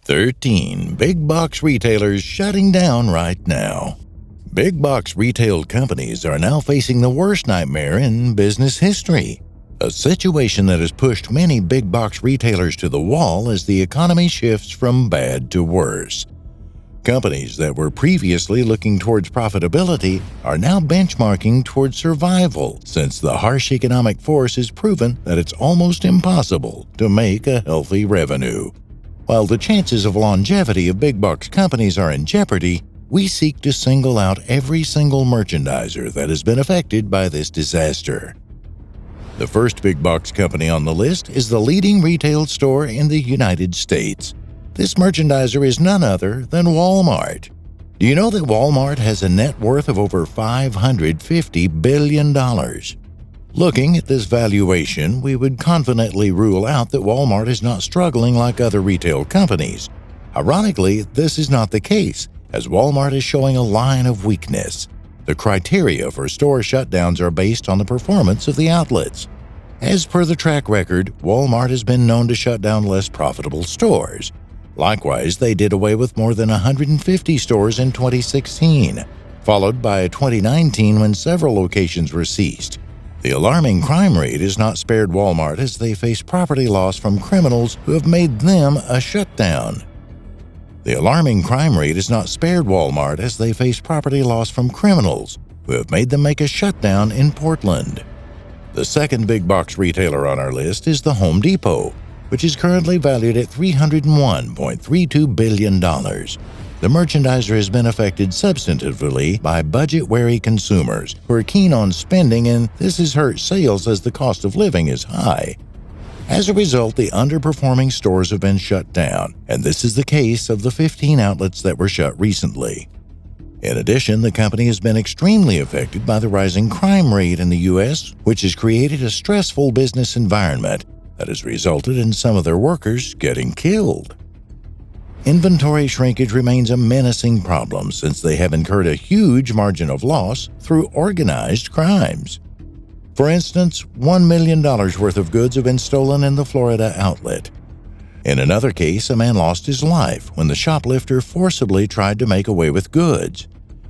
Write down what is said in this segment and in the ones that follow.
13 big box retailers shutting down right now. Big box retail companies are now facing the worst nightmare in business history, a situation that has pushed many big box retailers to the wall as the economy shifts from bad to worse. Companies that were previously looking towards profitability are now benchmarking towards survival, since the harsh economic force has proven that it's almost impossible to make a healthy revenue. While the chances of longevity of big box companies are in jeopardy, we seek to single out every single merchandiser that has been affected by this disaster. The first big box company on the list is the leading retail store in the United States. This merchandiser is none other than Walmart. Do you know that Walmart has a net worth of over $550 billion? Looking at this valuation, we would confidently rule out that Walmart is not struggling like other retail companies. Ironically, this is not the case, as Walmart is showing a line of weakness. The criteria for store shutdowns are based on the performance of the outlets. As per the track record, Walmart has been known to shut down less profitable stores. Likewise, they did away with more than 150 stores in 2016, followed by 2019 when several locations were seized. The alarming crime rate has not spared Walmart as they face property loss from criminals who have made them a shutdown. The alarming crime rate has not spared Walmart as they face property loss from criminals who have made them make a shutdown in Portland. The second big box retailer on our list is the Home Depot, which is currently valued at $301.32 billion. The merchandiser has been affected substantively by budget-wary consumers who are keen on spending, and this has hurt sales as the cost of living is high. As a result, the underperforming stores have been shut down, and this is the case of the 15 outlets that were shut recently. In addition, the company has been extremely affected by the rising crime rate in the U.S., which has created a stressful business environment that has resulted in some of their workers getting killed. Inventory shrinkage remains a menacing problem since they have incurred a huge margin of loss through organized crimes. For instance, $1 million worth of goods have been stolen in the Florida outlet. In another case, a man lost his life when the shoplifter forcibly tried to make away with goods.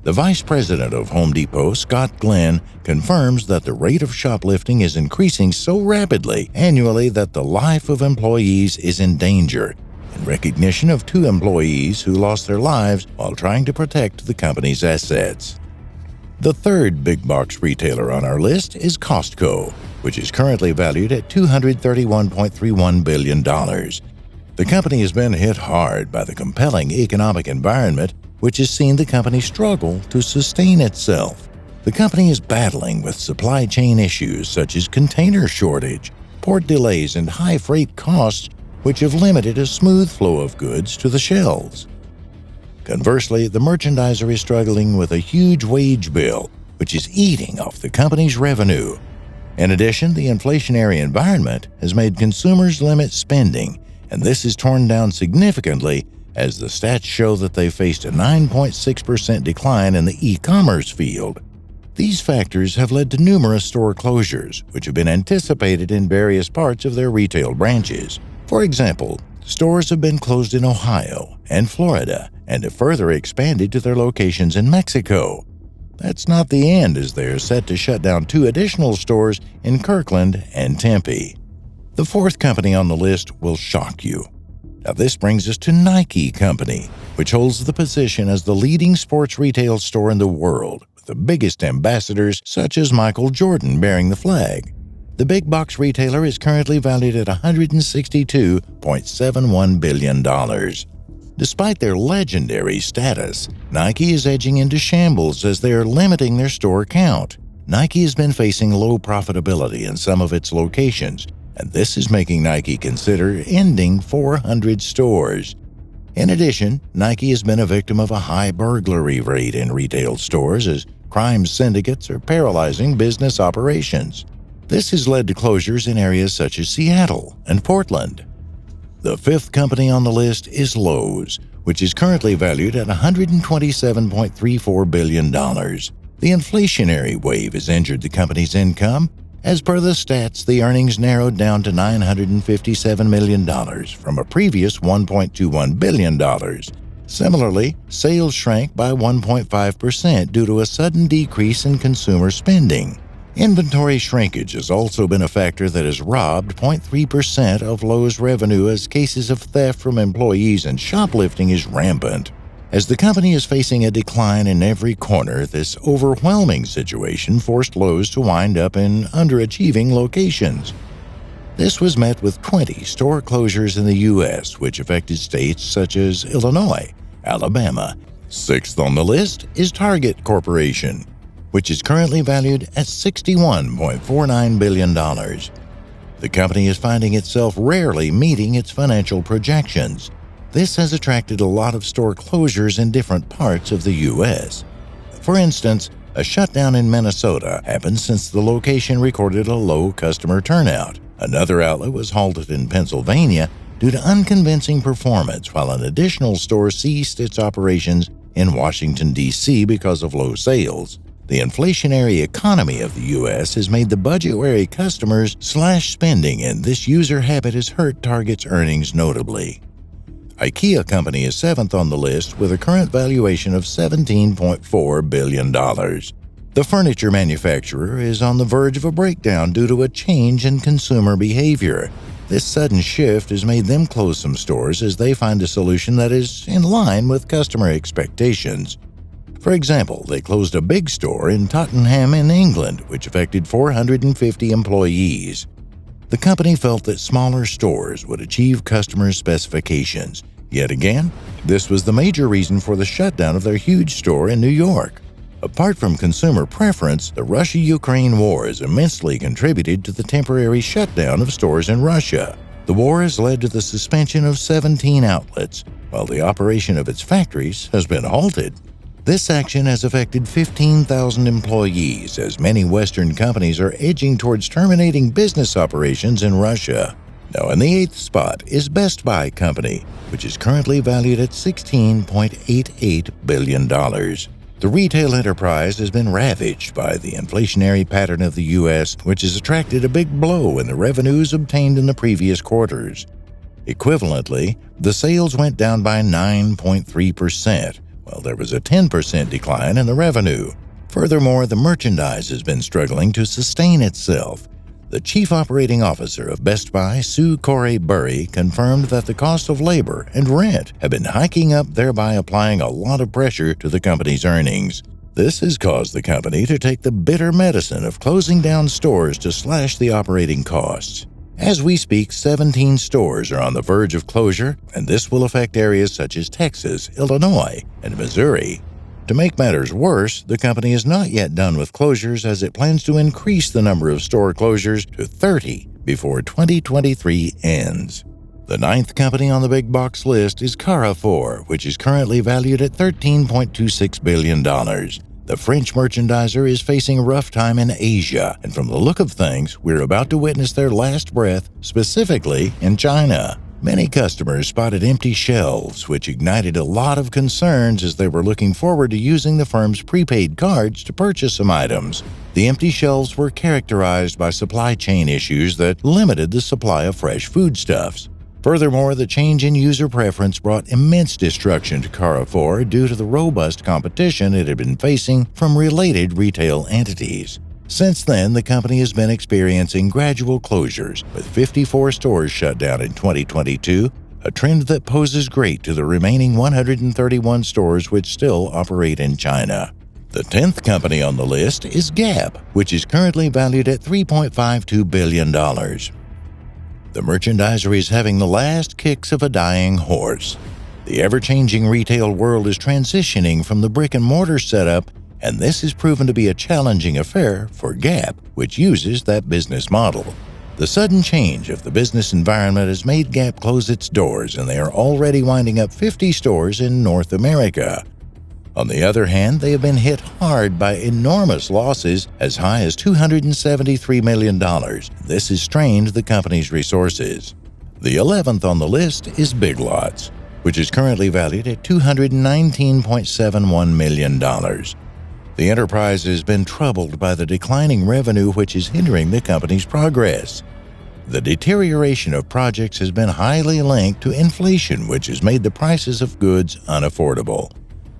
The vice president of Home Depot, Scott Glenn, confirms that the rate of shoplifting is increasing so rapidly annually that the life of employees is in danger, in recognition of 2 employees who lost their lives while trying to protect the company's assets. The third big box retailer on our list is Costco, which is currently valued at $231.31 billion. The company has been hit hard by the compelling economic environment, which has seen the company struggle to sustain itself. The company is battling with supply chain issues such as container shortage, port delays, and high freight costs, which have limited a smooth flow of goods to the shelves. Conversely, the merchandiser is struggling with a huge wage bill, which is eating off the company's revenue. In addition, the inflationary environment has made consumers limit spending, and this is torn down significantly as the stats show that they faced a 9.6% decline in the e-commerce field. These factors have led to numerous store closures, which have been anticipated in various parts of their retail branches. For example, stores have been closed in Ohio and Florida and have further expanded to their locations in Mexico. That's not the end, as they are set to shut down 2 additional stores in Kirkland and Tempe. The fourth company on the list will shock you. Now, this brings us to Nike Company, which holds the position as the leading sports retail store in the world, with the biggest ambassadors such as Michael Jordan bearing the flag. The big box retailer is currently valued at $162.71 billion. Despite their legendary status, Nike is edging into shambles as they are limiting their store count. Nike has been facing low profitability in some of its locations, and this is making Nike consider ending 400 stores. In addition, Nike has been a victim of a high burglary rate in retail stores as crime syndicates are paralyzing business operations. This has led to closures in areas such as Seattle and Portland. The fifth company on the list is Lowe's, which is currently valued at $127.34 billion. The inflationary wave has injured the company's income, As per the stats, the earnings narrowed down to $957 million from a previous $1.21 billion. Similarly, sales shrank by 1.5% due to a sudden decrease in consumer spending. Inventory shrinkage has also been a factor that has robbed 0.3% of Lowe's revenue as cases of theft from employees and shoplifting is rampant. As the company is facing a decline in every corner, this overwhelming situation forced Lowe's to wind up in underachieving locations. This was met with 20 store closures in the U.S., which affected states such as Illinois, Alabama. Sixth on the list is Target Corporation, which is currently valued at $61.49 billion. The company is finding itself rarely meeting its financial projections. This has attracted a lot of store closures in different parts of the U.S. For instance, a shutdown in Minnesota happened since the location recorded a low customer turnout. Another outlet was halted in Pennsylvania due to unconvincing performance, while an additional store ceased its operations in Washington, D.C. because of low sales. The inflationary economy of the U.S. has made the budget-wary customers slash spending, and this user habit has hurt Target's earnings notably. IKEA Company is seventh on the list with a current valuation of $17.4 billion. The furniture manufacturer is on the verge of a breakdown due to a change in consumer behavior. This sudden shift has made them close some stores as they find a solution that is in line with customer expectations. For example, they closed a big store in Tottenham in England, which affected 450 employees. The company felt that smaller stores would achieve customer specifications. Yet again, this was the major reason for the shutdown of their huge store in New York. Apart from consumer preference, the Russia-Ukraine war has immensely contributed to the temporary shutdown of stores in Russia. The war has led to the suspension of 17 outlets, while the operation of its factories has been halted. This action has affected 15,000 employees, as many Western companies are edging towards terminating business operations in Russia. Now, in the eighth spot is Best Buy Company, which is currently valued at $16.88 billion. The retail enterprise has been ravaged by the inflationary pattern of the U.S., which has attracted a big blow in the revenues obtained in the previous quarters. Equivalently, the sales went down by 9.3%, while there was a 10% decline in the revenue. Furthermore, the merchandise has been struggling to sustain itself. The chief operating officer of Best Buy, Sue Corey-Burry, confirmed that the cost of labor and rent have been hiking up, thereby applying a lot of pressure to the company's earnings. This has caused the company to take the bitter medicine of closing down stores to slash the operating costs. As we speak, 17 stores are on the verge of closure, and this will affect areas such as Texas, Illinois, and Missouri. To make matters worse, the company is not yet done with closures as it plans to increase the number of store closures to 30 before 2023 ends. The ninth company on the big box list is Carrefour, which is currently valued at $13.26 billion. The French merchandiser is facing a rough time in Asia, and from the look of things, we're about to witness their last breath, specifically in China. Many customers spotted empty shelves, which ignited a lot of concerns as they were looking forward to using the firm's prepaid cards to purchase some items. The empty shelves were characterized by supply chain issues that limited the supply of fresh foodstuffs. Furthermore, the change in user preference brought immense destruction to Carrefour due to the robust competition it had been facing from related retail entities. Since then, the company has been experiencing gradual closures, with 54 stores shut down in 2022, a trend that poses great to the remaining 131 stores which still operate in China. The 10th company on the list is Gap, which is currently valued at $3.52 billion. The merchandiser is having the last kicks of a dying horse. The ever-changing retail world is transitioning from the brick-and-mortar setup, and this has proven to be a challenging affair for Gap, which uses that business model. The sudden change of the business environment has made Gap close its doors, and they are already winding up 50 stores in North America. On the other hand, they have been hit hard by enormous losses as high as $273 million. This has strained the company's resources. The 11th on the list is Big Lots, which is currently valued at $219.71 million. The enterprise has been troubled by the declining revenue, which is hindering the company's progress. The deterioration of projects has been highly linked to inflation, which has made the prices of goods unaffordable.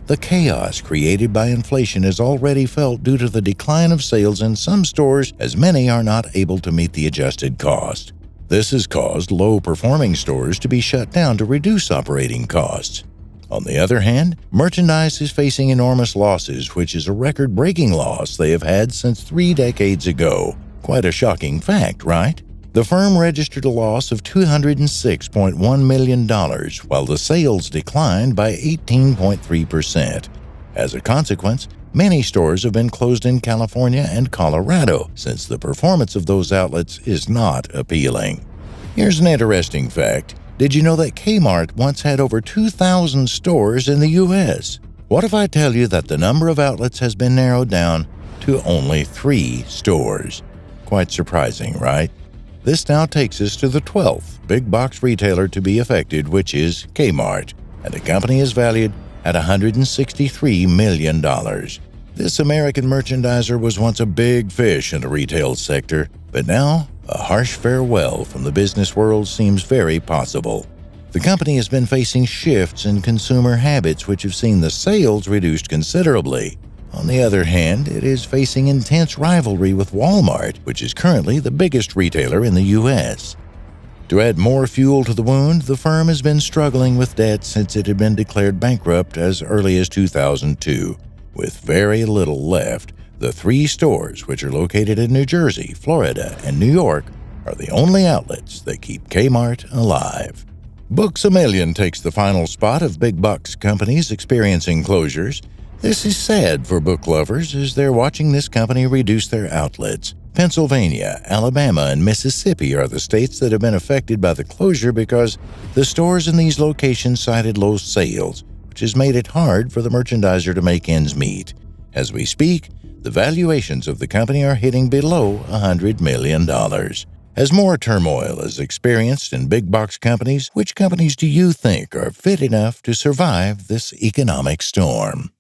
The chaos created by inflation is already felt due to the decline of sales in some stores, as many are not able to meet the adjusted cost. This has caused low-performing stores to be shut down to reduce operating costs. On the other hand, merchandise is facing enormous losses, which is a record-breaking loss they have had since 3 decades ago. Quite a shocking fact, right? The firm registered a loss of $206.1 million, while the sales declined by 18.3%. As a consequence, many stores have been closed in California and Colorado, since the performance of those outlets is not appealing. Here's an interesting fact. Did you know that Kmart once had over 2,000 stores in the U.S.? What if I tell you that the number of outlets has been narrowed down to only 3 stores? Quite surprising, right? This now takes us to the 12th big box retailer to be affected, which is Kmart, and the company is valued at $163 million. This American merchandiser was once a big fish in the retail sector, but now a harsh farewell from the business world seems very possible. The company has been facing shifts in consumer habits which have seen the sales reduced considerably. On the other hand, it is facing intense rivalry with Walmart, which is currently the biggest retailer in the U.S. To add more fuel to the wound, the firm has been struggling with debt since it had been declared bankrupt as early as 2002. With very little left, the 3 stores, which are located in New Jersey, Florida, and New York, are the only outlets that keep Kmart alive. Books A Million takes the final spot of big box companies experiencing closures. This is sad for book lovers as they're watching this company reduce their outlets. Pennsylvania, Alabama, and Mississippi are the states that have been affected by the closure because the stores in these locations cited low sales, which has made it hard for the merchandiser to make ends meet. As we speak, the valuations of the company are hitting below $100 million. As more turmoil is experienced in big box companies, which companies do you think are fit enough to survive this economic storm?